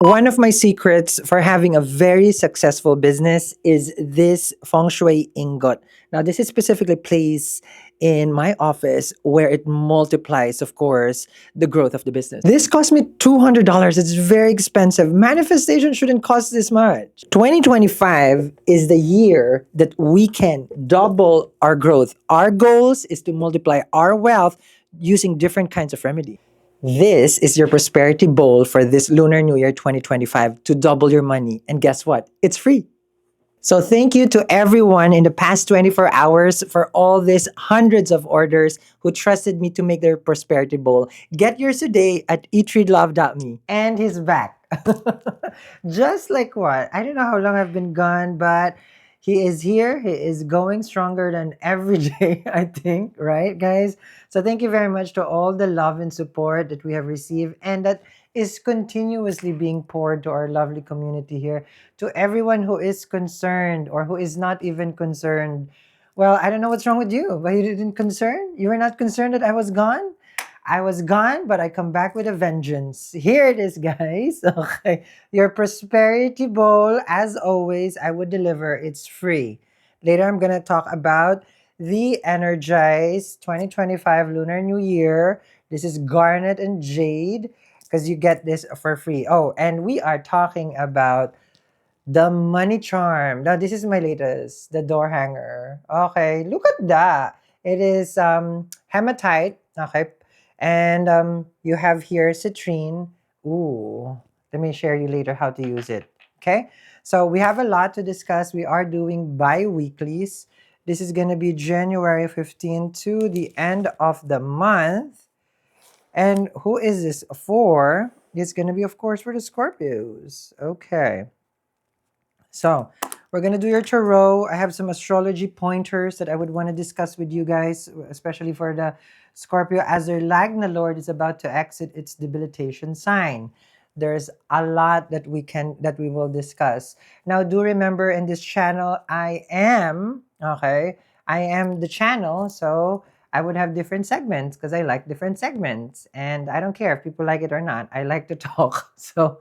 One of my secrets for having a very successful business is this feng shui ingot. Now, this is specifically placed in my office where it multiplies, of course, the growth of the business. This cost me $200. It's very expensive. Manifestation shouldn't cost this much. 2025 is the year that we can double our growth. Our goals is to multiply our wealth using different kinds of remedy. This is your prosperity bowl for this Lunar New Year 2025 to double your money. And guess what? It's free. So thank you to everyone in the past 24 hours for all these hundreds of orders who trusted me to make their prosperity bowl. Get yours today at eatreadlove.me. And he's back. Just like what? I don't know how long I've been gone, but he is here. He is going stronger than every day, I think, right, guys? So thank you very much to all the love and support that we have received and that is continuously being poured to our lovely community here. To everyone who is concerned or who is not even concerned, well, I don't know what's wrong with you, but you didn't concern? You were not concerned that I was gone? I was gone, but I come back with a vengeance. Here it is, guys. Okay. Your prosperity bowl, as always, I would deliver. It's free. Later, I'm going to talk about the Energize 2025 Lunar New Year. This is Garnet and Jade because you get this for free. Oh, and we are talking about the money charm. Now, this is my latest, the door hanger. Okay, look at that. It is hematite. Okay, and you have here citrine. Ooh, let me share you later how to use it. Okay, so we have a lot to discuss. We are doing bi-weeklies. This is going to be January 15 to the end of the month. And who is this for? It's going to be, of course, for the Scorpios. Okay. So we're going to do your tarot. I have some astrology pointers that I would want to discuss with you guys, especially for the Scorpio, as their Lagna Lord is about to exit its debilitation sign. There's a lot that we will discuss. Now, do remember in this channel, I am the channel, so I would have different segments because I like different segments. And I don't care if people like it or not. I like to talk. So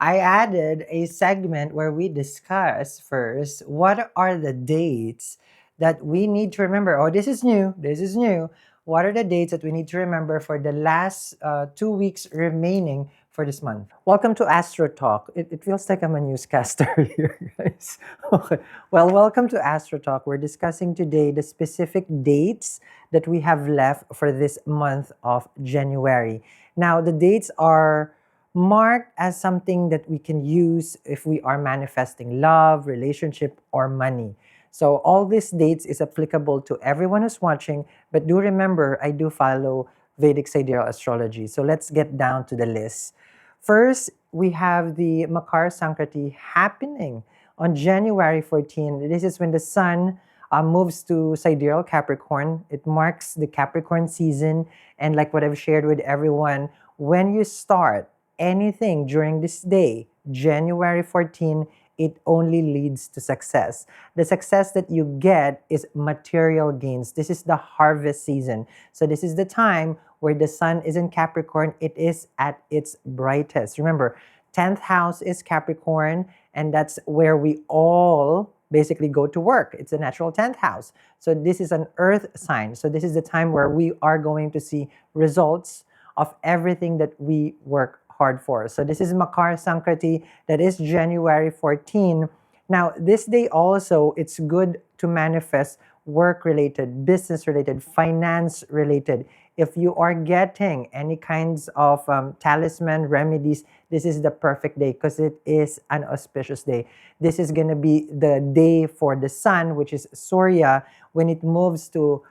I added a segment where we discuss first what are the dates that we need to remember. Oh, this is new. This is new. What are the dates that we need to remember for the last 2 weeks remaining for this month? Welcome to Astro Talk. It feels like I'm a newscaster here, guys. Okay. Well, welcome to Astro Talk. We're discussing today the specific dates that we have left for this month of January. Now, the dates are marked as something that we can use if we are manifesting love, relationship, or money. So all these dates is applicable to everyone who's watching, but do remember, I do follow Vedic sidereal astrology. So let's get down to the list. First, we have the Makar Sankranti happening on January 14. This is when the sun moves to sidereal Capricorn. It marks the Capricorn season. And like what I've shared with everyone, when you start anything during this day, January 14, it only leads to success. The success that you get is material gains. This is the harvest season. So this is the time where the sun is in Capricorn. It is at its brightest. Remember, 10th house is Capricorn, and that's where we all basically go to work. It's a natural 10th house. So this is an earth sign. So this is the time where we are going to see results of everything that we work hard for. So this is Makar Sankranti. That is January 14. Now, this day also, it's good to manifest work-related, business-related, finance-related. If you are getting any kinds of talisman remedies, this is the perfect day because it is an auspicious day. This is going to be the day for the sun, which is Surya, when it moves to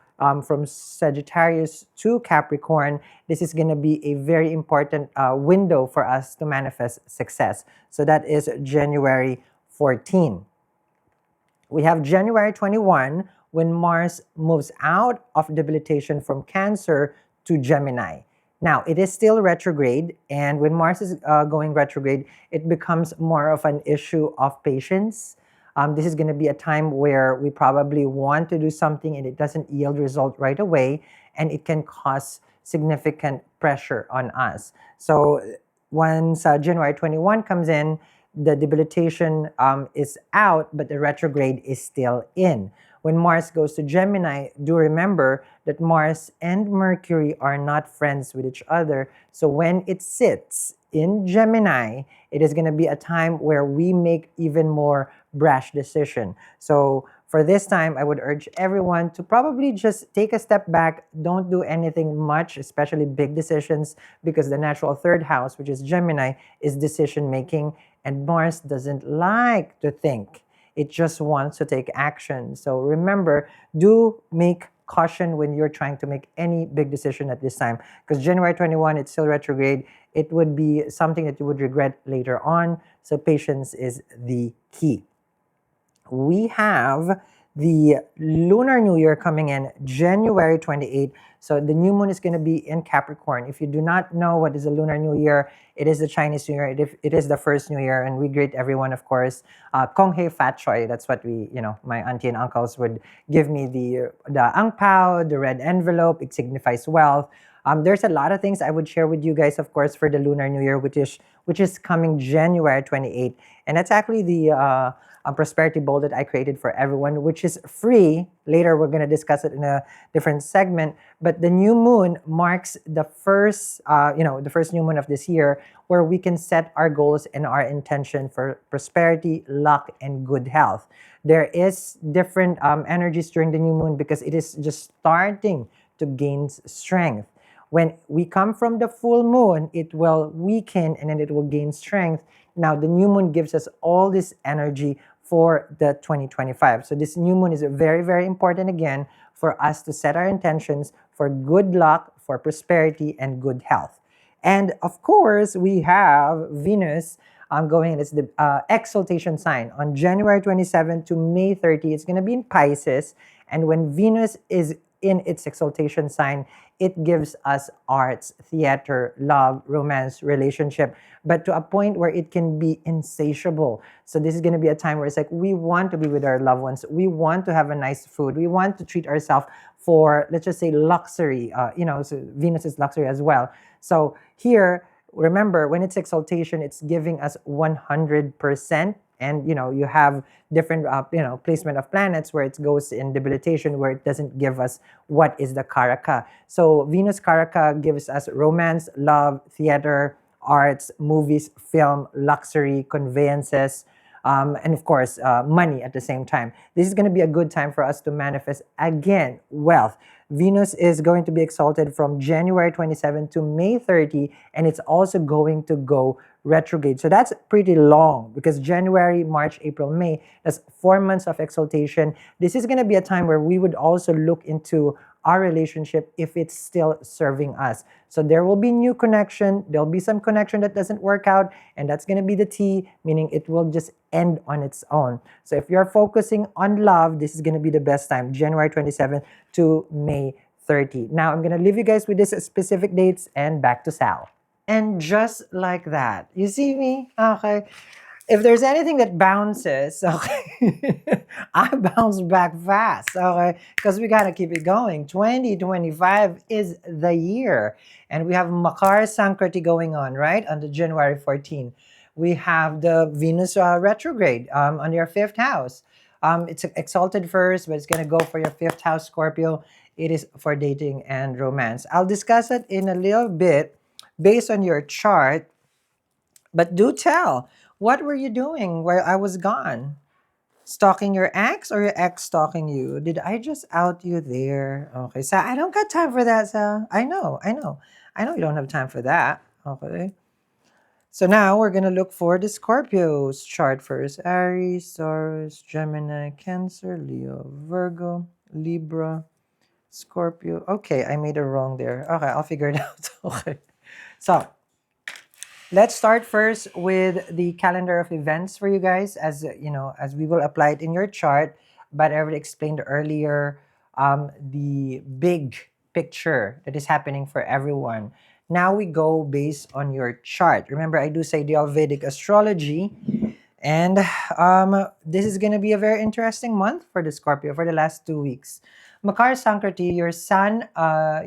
from Sagittarius to Capricorn. This is going to be a very important window for us to manifest success. So that is January 14. We have January 21 when Mars moves out of debilitation from Cancer to Gemini. Now, it is still retrograde, and when Mars is going retrograde, it becomes more of an issue of patience. This is going to be a time where we probably want to do something and it doesn't yield result right away, and it can cause significant pressure on us. So once January 21 comes in, the debilitation is out, but the retrograde is still in. When Mars goes to Gemini, do remember that Mars and Mercury are not friends with each other. So when it sits in Gemini, it is going to be a time where we make even more brash decision. So for this time, I would urge everyone to probably just take a step back. Don't do anything much, especially big decisions, because the natural third house, which is Gemini, is decision making, and Mars doesn't like to think. It just wants to take action. So remember, do make caution when you're trying to make any big decision at this time, because January 21, it's still retrograde. It would be something that you would regret later on. So patience is the key. We have the Lunar New Year coming in January 28th. So the new moon is going to be in Capricorn. If you do not know what is the Lunar New Year, it is the Chinese New Year. It is the first New Year, and we greet everyone, of course. Kong Hei Fat Choi. That's what my auntie and uncles would give me the ang pao, the red envelope. It signifies wealth. There's a lot of things I would share with you guys, of course, for the Lunar New Year, which is coming January 28th, and that's actually the a prosperity bowl that I created for everyone, which is free. Later, we're going to discuss it in a different segment. But the new moon marks the first new moon of this year, where we can set our goals and our intention for prosperity, luck, and good health. There is different energies during the new moon because it is just starting to gain strength. When we come from the full moon, it will weaken and then it will gain strength. Now, the new moon gives us all this energy for the 2025. So this new moon is very, very important again for us to set our intentions for good luck, for prosperity, and good health. And of course, we have Venus going, it's the exaltation sign. On January 27 to May 30, it's going to be in Pisces. And when Venus is in its exaltation sign, it gives us arts, theater, love, romance, relationship, but to a point where it can be insatiable. So this is going to be a time where it's like we want to be with our loved ones. We want to have a nice food. We want to treat ourselves for, let's just say, luxury. So Venus is luxury as well. So here, remember, when it's exaltation, it's giving us 100%. And you have different placement of planets where it goes in debilitation, where it doesn't give us what is the karaka. So Venus karaka gives us romance, love, theater, arts, movies, film, luxury, conveyances, and of course money at the same time. This is going to be a good time for us to manifest again wealth. Venus is going to be exalted from January 27 to May 30, and it's also going to go retrograde. So that's pretty long because January, March, April, May, that's 4 months of exaltation. This is going to be a time where we would also look into our relationship if it's still serving us. So there will be new connection. There'll be some connection that doesn't work out, and that's going to be the T, meaning it will just end on its own. So if you're focusing on love, this is going to be the best time, January 27 to May 30. Now I'm going to leave you guys with these specific dates and back to Sal. And just like that, you see me? Okay. If there's anything that bounces, okay, I bounce back fast, okay, because we got to keep it going. 2025 is the year, and we have Makar Sankranti going on, right, on the January 14. We have the Venus retrograde on your fifth house. It's exalted first, but it's going to go for your fifth house, Scorpio. It is for dating and romance. I'll discuss it in a little bit based on your chart, but do tell, what were you doing while I was gone? Stalking your ex or your ex stalking you? Did I just out you there? Okay, so I don't got time for that, Sal. I know. I know you don't have time for that. Okay. So now we're going to look for the Scorpio's chart first. Aries, Taurus, Gemini, Cancer, Leo, Virgo, Libra, Scorpio. Okay, I made a wrong there. Okay, I'll figure it out. Okay. So let's start first with the calendar of events for you guys, as as we will apply it in your chart. But I already explained earlier the big picture that is happening for everyone. Now we go based on your chart. Remember, I do say the Vedic astrology, and this is going to be a very interesting month for the Scorpio for the last 2 weeks. Makar Sankranti, your sun,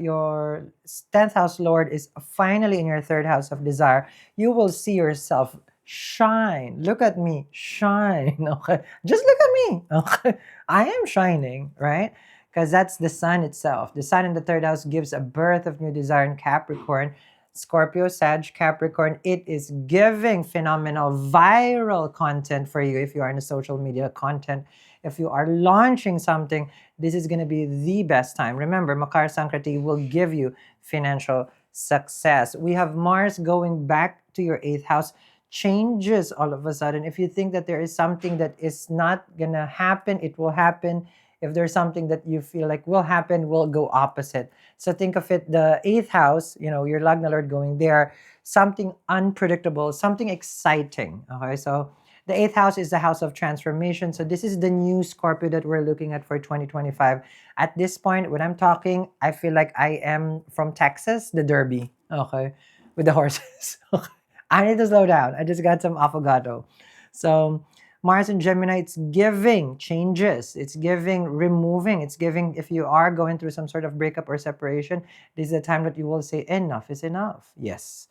your 10th house lord is finally in your third house of desire. You will see yourself shine. Look at me, shine. Okay. Just look at me. Okay. I am shining, right? Because that's the sun itself. The sun in the third house gives a birth of new desire in Capricorn. Scorpio, Sag, Capricorn, it is giving phenomenal viral content for you if you are in the social media content. If you are launching something, this is going to be the best time. Remember, Makar Sankranti will give you financial success. We have Mars going back to your eighth house, changes all of a sudden. If you think that there is something that is not going to happen, it will happen. If there's something that you feel like will happen, will go opposite. So think of it, the eighth house, your Lagna Lord going there, something unpredictable, something exciting. Okay, so the eighth house is the house of transformation. So this is the new Scorpio that we're looking at for 2025. At this point, when I'm talking, I feel like I am from Texas, the Derby, okay, with the horses. Okay. I need to slow down. I just got some affogato. So Mars and Gemini, it's giving changes. It's giving removing. It's giving, if you are going through some sort of breakup or separation, this is the time that you will say, enough is enough. Yes.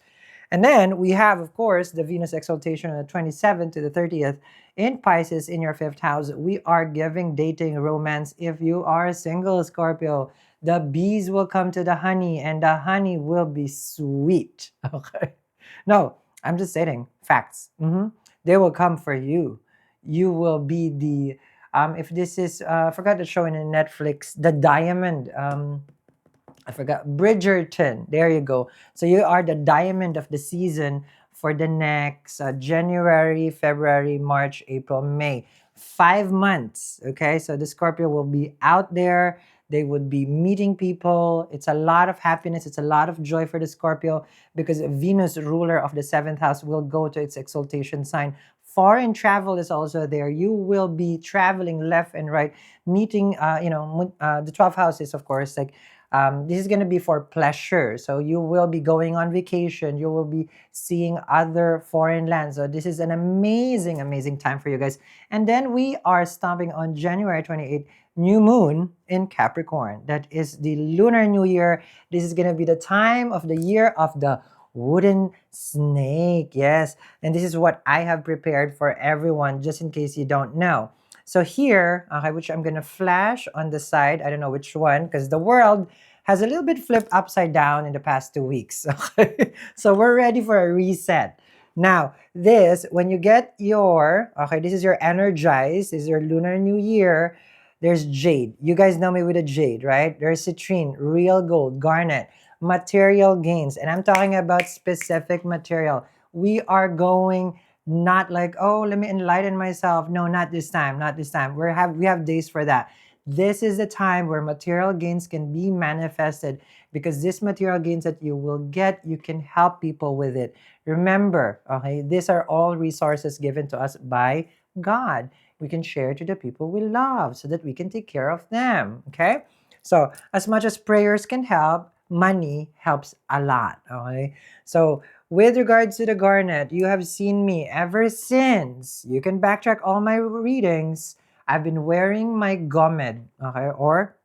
And then we have, of course, the Venus exaltation on the 27th to the 30th in Pisces in your fifth house. We are giving dating romance. If you are single, Scorpio, the bees will come to the honey and the honey will be sweet. Okay. No, I'm just stating facts. They will come for you. You will be the, if this is, I forgot to show in Netflix, the diamond. I forgot. Bridgerton. There you go. So you are the diamond of the season for the next January, February, March, April, May. 5 months. Okay. So the Scorpio will be out there. They would be meeting people. It's a lot of happiness. It's a lot of joy for the Scorpio because Venus, ruler of the seventh house, will go to its exaltation sign. Foreign travel is also there. You will be traveling left and right, meeting, the 12 houses, of course, like this is going to be for pleasure. So you will be going on vacation. You will be seeing other foreign lands. So this is an amazing, amazing time for you guys. And then we are stopping on January 28th, new moon in Capricorn. That is the Lunar New Year. This is going to be the time of the year of the wooden snake. Yes. And this is what I have prepared for everyone, just in case you don't know. So here, okay, which I'm going to flash on the side. I don't know which one because the world has a little bit flipped upside down in the past 2 weeks. Okay? So we're ready for a reset. Now, this, when you get this is your energize, this is your Lunar New Year. There's jade. You guys know me with a jade, right? There's citrine, real gold, garnet, material gains. And I'm talking about specific material. We are going not like, oh, let me enlighten myself. No, not this time, not this time. We have days for that. This is the time where material gains can be manifested because this material gains that you will get, you can help people with it. Remember, okay, these are all resources given to us by God. We can share to the people we love so that we can take care of them. Okay? So, as much as prayers can help, money helps a lot. Okay? So, with regards to the garnet, you have seen me ever since. You can backtrack all my readings. I've been wearing my gomed, okay, or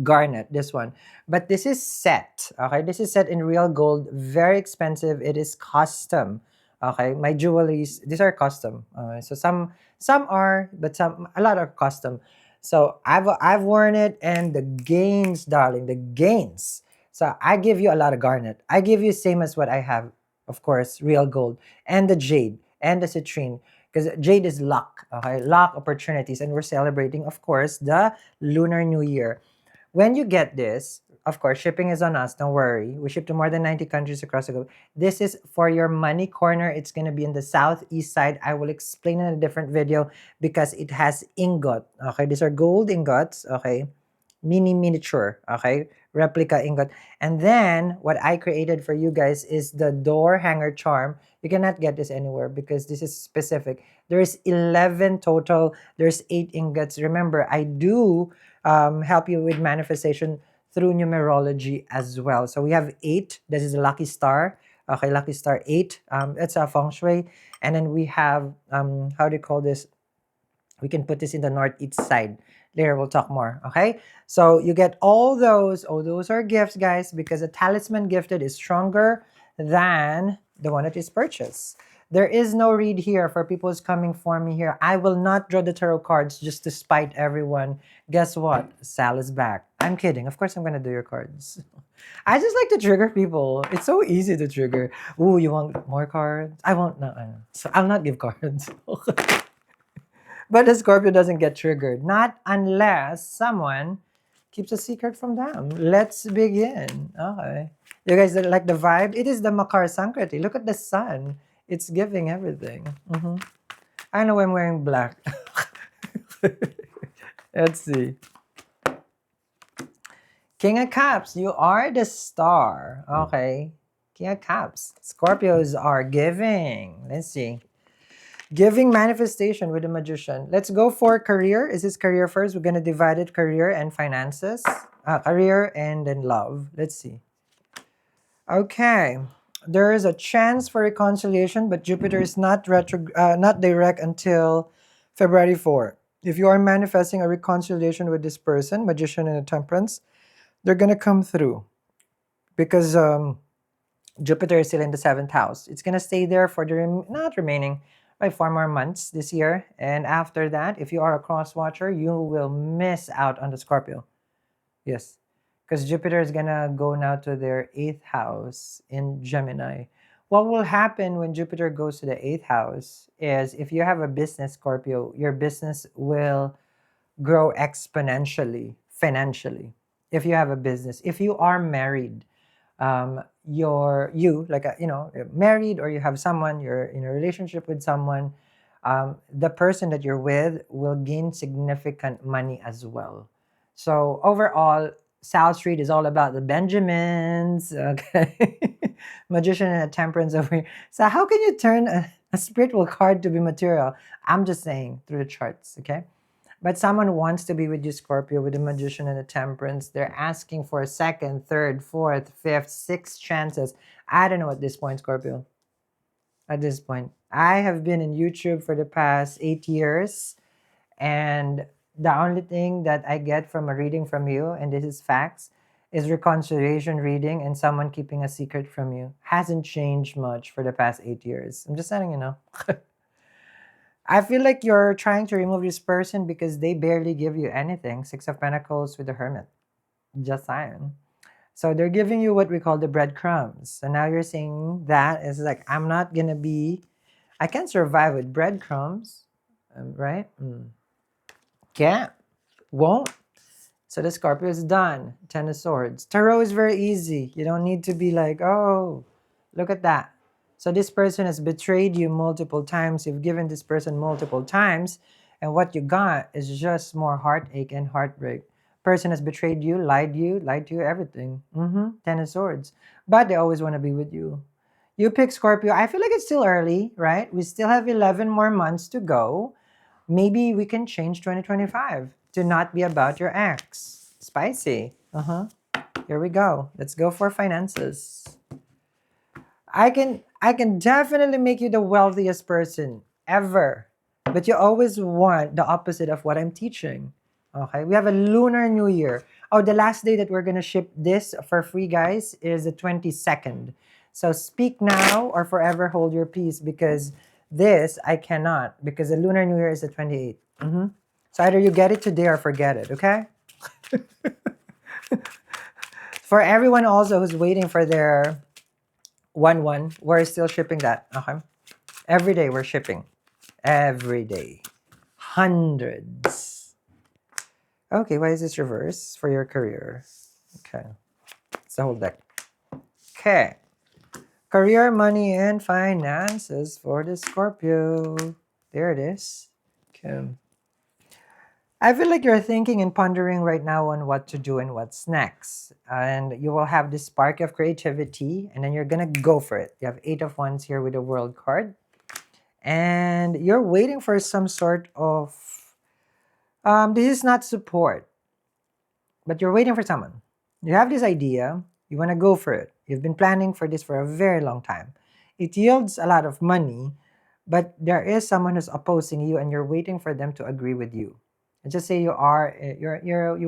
garnet, this one. But this is set, okay? This is set in real gold, very expensive. It is custom, okay? My jewelries, these are custom. So some are, but a lot are custom. So I've worn it, and the gains, darling, the gains. So I give you a lot of garnet. I give you same as what I have, of course, real gold, and the jade, and the citrine. Because jade is luck, okay? Luck, opportunities, and we're celebrating, of course, the Lunar New Year. When you get this, of course, shipping is on us. Don't worry. We ship to more than 90 countries across the globe. This is for your money corner. It's going to be in the southeast side. I will explain in a different video because it has ingot. Okay, these are gold ingots. Okay, miniature. Okay, replica ingot. And then what I created for you guys is the door hanger charm. You cannot get this anywhere because this is specific. There's 11 total. There's 8 ingots. Remember, I do help you with manifestation through numerology as well. So we have 8. This is a lucky star. Okay, lucky star 8. It's a feng shui. And then we have, how do you call this? We can put this in the northeast side. Later we'll talk more. Okay. So you get all those. Oh, those are gifts, guys, because a talisman gifted is stronger than the one that is purchased. There is no read here for people who's coming for me here. I will not draw the tarot cards just to spite everyone. Guess what? Sal is back. I'm kidding. Of course, I'm gonna do your cards. I just like to trigger people. It's so easy to trigger. Ooh, you want more cards? I won't. No, I know. So I'll not give cards. But the Scorpio doesn't get triggered. Not unless someone keeps a secret from them. Let's begin. Okay. You guys like the vibe? It is the Makar Sankranti. Look at the sun. It's giving everything. I know I'm wearing black. Let's see. King of Cups, you are the star. Okay. King of Cups. Scorpios are giving. Let's see. Giving manifestation with the magician. Let's go for career. Is this career first? We're going to divide it career and finances. Career and then love. Let's see. Okay. There is a chance for reconciliation, but Jupiter is not not direct until February 4. If you are manifesting a reconciliation with this person, magician and a temperance, they're going to come through because Jupiter is still in the 7th house. It's going to stay there for the not remaining by 4 more months this year. And after that, if you are a cross watcher, you will miss out on the Scorpio. Yes. Because Jupiter is going to go now to their 8th house in Gemini. What will happen when Jupiter goes to the 8th house is if you have a business, Scorpio, your business will grow exponentially, financially. If you have a business, if you are married, you're married or you have someone, you're in a relationship with someone, the person that you're with will gain significant money as well. So overall, South Street is all about the Benjamins. Okay. Magician and a temperance over here. So how can you turn a spiritual card to be material? I'm just saying through the charts. Okay. But someone wants to be with you, Scorpio, with a magician and a temperance. They're asking for a second, third, fourth, fifth, sixth chances. I don't know at this point, Scorpio. At this point, I have been in YouTube for the past 8 years, and the only thing that I get from a reading from you, and this is facts, is reconciliation reading and someone keeping a secret from you. Hasn't changed much for the past 8 years. I'm just letting you know. I feel like you're trying to remove this person because they barely give you anything. 6 of Pentacles with the Hermit. Just saying. So they're giving you what we call the breadcrumbs. So now you're saying that it's like, I can't survive with breadcrumbs, right? Can't, won't. So the Scorpio is done. 10 of Swords. Tarot is very easy. You don't need to be like, oh, look at that. So this person has betrayed you multiple times. You've given this person multiple times. And what you got is just more heartache and heartbreak. Person has betrayed you, lied to you, everything. 10 of Swords. But they always want to be with you. You pick Scorpio. I feel like it's still early, right? We still have 11 more months to go. Maybe we can change 2025 to not be about your ex. Spicy. Here we go. Let's go for finances. I can definitely make you the wealthiest person ever. But you always want the opposite of what I'm teaching. Okay, we have a Lunar New Year. Oh, the last day that we're going to ship this for free, guys, is the 22nd. So speak now or forever hold your peace, because this I cannot, because the Lunar New Year is the 28th. So either you get it today or forget it, okay? For everyone also who's waiting for their 1-1, we're still shipping that, okay? Every day we're shipping. Every day. Hundreds. Okay, why is this reverse for your career? Okay. It's the whole deck. Okay. Career, money, and finances for the Scorpio. There it is. Okay. I feel like you're thinking and pondering right now on what to do and what's next. And you will have this spark of creativity, and then you're going to go for it. You have 8 of Wands here with the World card. And you're waiting for some sort of... this is not support, but you're waiting for someone. You have this idea. You want to go for it. You've been planning for this for a very long time. It yields a lot of money, but there is someone who's opposing you, and you're waiting for them to agree with you. Let's just say you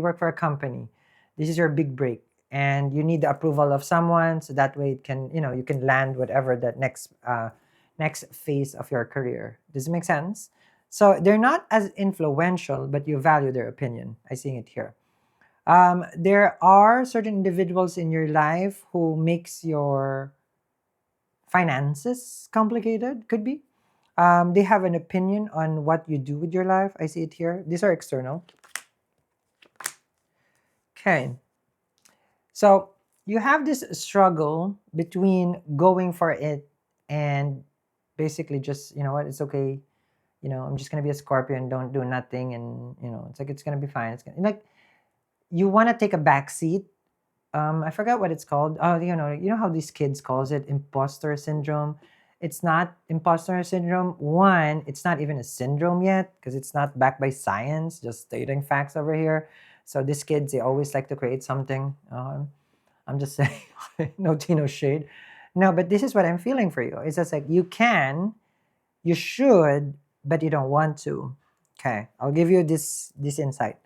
work for a company. This is your big break, and you need the approval of someone, so that way it can, you can land whatever that next phase of your career. Does it make sense? So they're not as influential, but you value their opinion. I see it here. There are certain individuals in your life who makes your finances complicated. Could be. They have an opinion on what you do with your life. I see it here. These are external. Okay. So you have this struggle between going for it and basically just, you know what, it's okay. I'm just gonna be a Scorpio and don't do nothing, and it's like it's gonna be fine. It's gonna, like, you want to take a back seat. I forgot what it's called. Oh, you know how these kids calls it imposter syndrome. It's not imposter syndrome. One, it's not even a syndrome yet because it's not backed by science. Just stating facts over here. So these kids, they always like to create something. I'm just saying, no tea, no shade. No, but this is what I'm feeling for you. It's just like you should, but you don't want to. Okay, I'll give you this insight.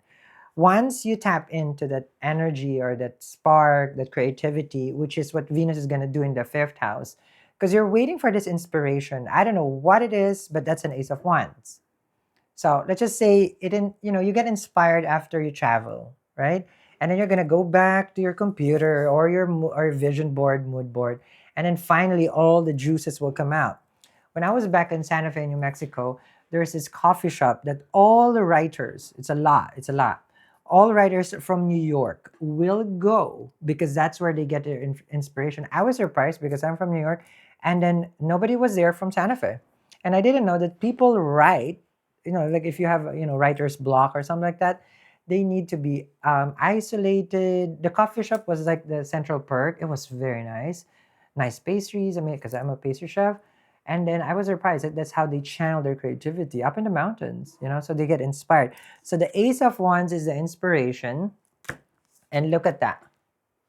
Once you tap into that energy or that spark, that creativity, which is what Venus is going to do in the fifth house, because you're waiting for this inspiration. I don't know what it is, but that's an Ace of Wands. So let's just say you get inspired after you travel, right? And then you're gonna go back to your computer or your or vision board, mood board, and then finally all the juices will come out. When I was back in Santa Fe, New Mexico, there's this coffee shop that all the writers, it's a lot. All writers from New York will go because that's where they get their inspiration. I was surprised because I'm from New York, and then nobody was there from Santa Fe. And I didn't know that people write, like if you have, writer's block or something like that, they need to be isolated. The coffee shop was like the central perk. It was very nice. Nice pastries. I mean, because I'm a pastry chef. And then I was surprised that that's how they channel their creativity up in the mountains, so they get inspired. So the Ace of Wands is the inspiration. And look at that.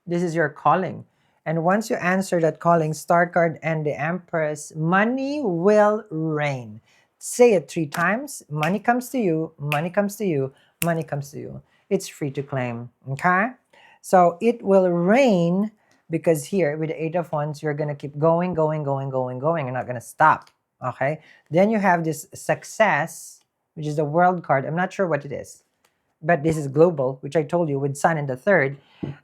This is your calling. And once you answer that calling, Star card and the Empress, money will rain. Say it 3 times. Money comes to you, money comes to you, money comes to you. It's free to claim. Okay? So it will rain because here with the Eight of Wands, you're going to keep going, going, going, going, going. You're not going to stop. Okay? Then you have this success, which is the World card. I'm not sure what it is, but this is global, which I told you with Sun in the third,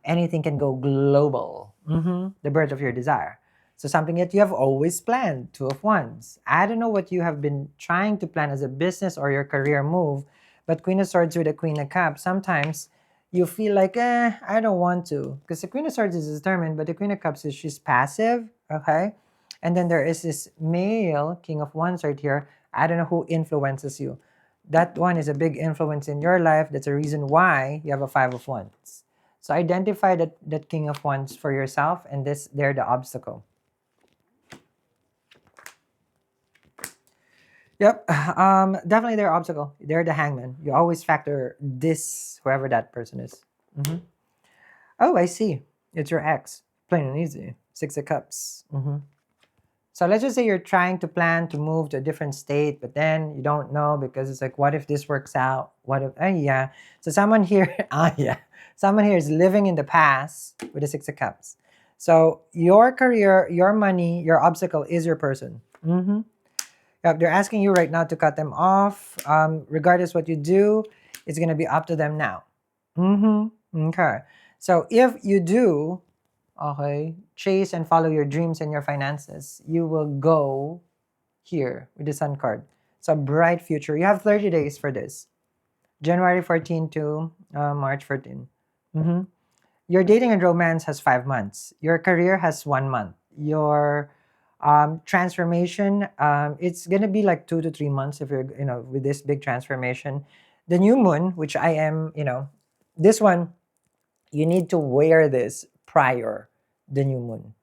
anything can go global. The birth of your desire. So something that you have always planned, Two of Wands. I don't know what you have been trying to plan as a business or your career move, but Queen of Swords with a Queen of Cups, sometimes you feel like, I don't want to. Because the Queen of Swords is determined, but the Queen of Cups is she's passive, okay? And then there is this male, King of Wands right here. I don't know who influences you. That one is a big influence in your life. That's a reason why you have a Five of Wands. So identify that King of Wands for yourself, and they're the obstacle. Yep. Definitely they're obstacle. They're the hangman. You always factor this, whoever that person is. Oh, I see. It's your ex. Plain and easy. Six of Cups. So let's just say you're trying to plan to move to a different state, but then you don't know because it's like, what if this works out? What if, yeah. So someone here, yeah. Someone here is living in the past with the Six of Cups. So your career, your money, your obstacle is your person. Yep, they're asking you right now to cut them off. Regardless what you do, it's going to be up to them now. Okay. So if you do, okay, chase and follow your dreams and your finances, you will go here with the Sun card. So bright future. You have 30 days for this. January 14 to March 14. Your dating and romance has 5 months. Your career has 1 month. Your transformation, it's going to be like 2 to 3 months if you're, with this big transformation. The new moon, which I am, this one, you need to wear this prior the new moon,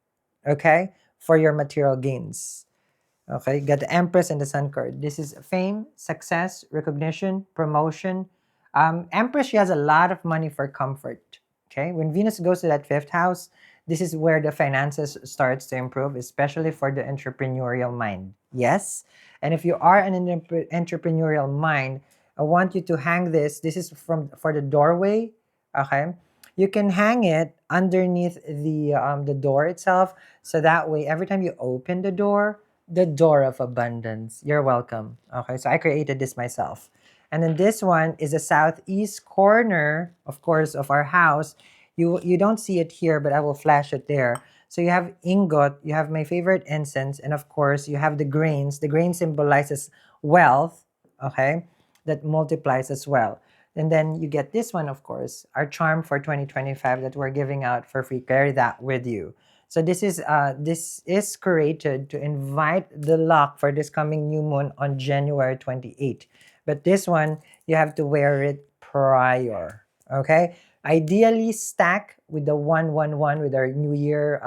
okay, for your material gains. Okay, got the Empress and the Sun card. This is fame, success, recognition, promotion. Empress, she has a lot of money for comfort. Okay, when Venus goes to that fifth house, this is where the finances starts to improve, especially for the entrepreneurial mind. Yes, and if you are an entrepreneurial mind, I want you to hang this. This is from for the doorway. Okay, you can hang it underneath the door itself, so that way every time you open the door of abundance. You're welcome. Okay, so I created this myself. And then this one is a southeast corner, of course, of our house. You don't see it here, but I will flash it there. So you have ingot, you have my favorite incense, and of course you have the grains. The grain symbolizes wealth, okay, that multiplies as well. And then you get this one, of course, our charm for 2025 that we're giving out for free. Carry that with you. So this is created to invite the luck for this coming new moon on January 28th. But this one, you have to wear it prior. Okay? Ideally stack with the 111 with our New Year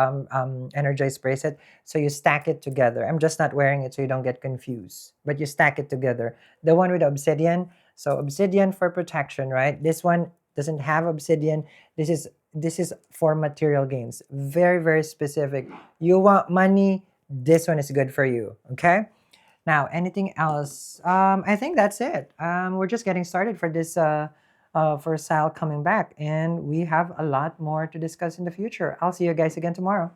energized bracelet. So you stack it together. I'm just not wearing it so you don't get confused. But you stack it together. The one with obsidian. So obsidian for protection, right? This one doesn't have obsidian. This is for material gains. Very, very specific. You want money, this one is good for you. Okay? Now, anything else? I think that's it. We're just getting started for this for Sal coming back, and we have a lot more to discuss in the future. I'll see you guys again tomorrow.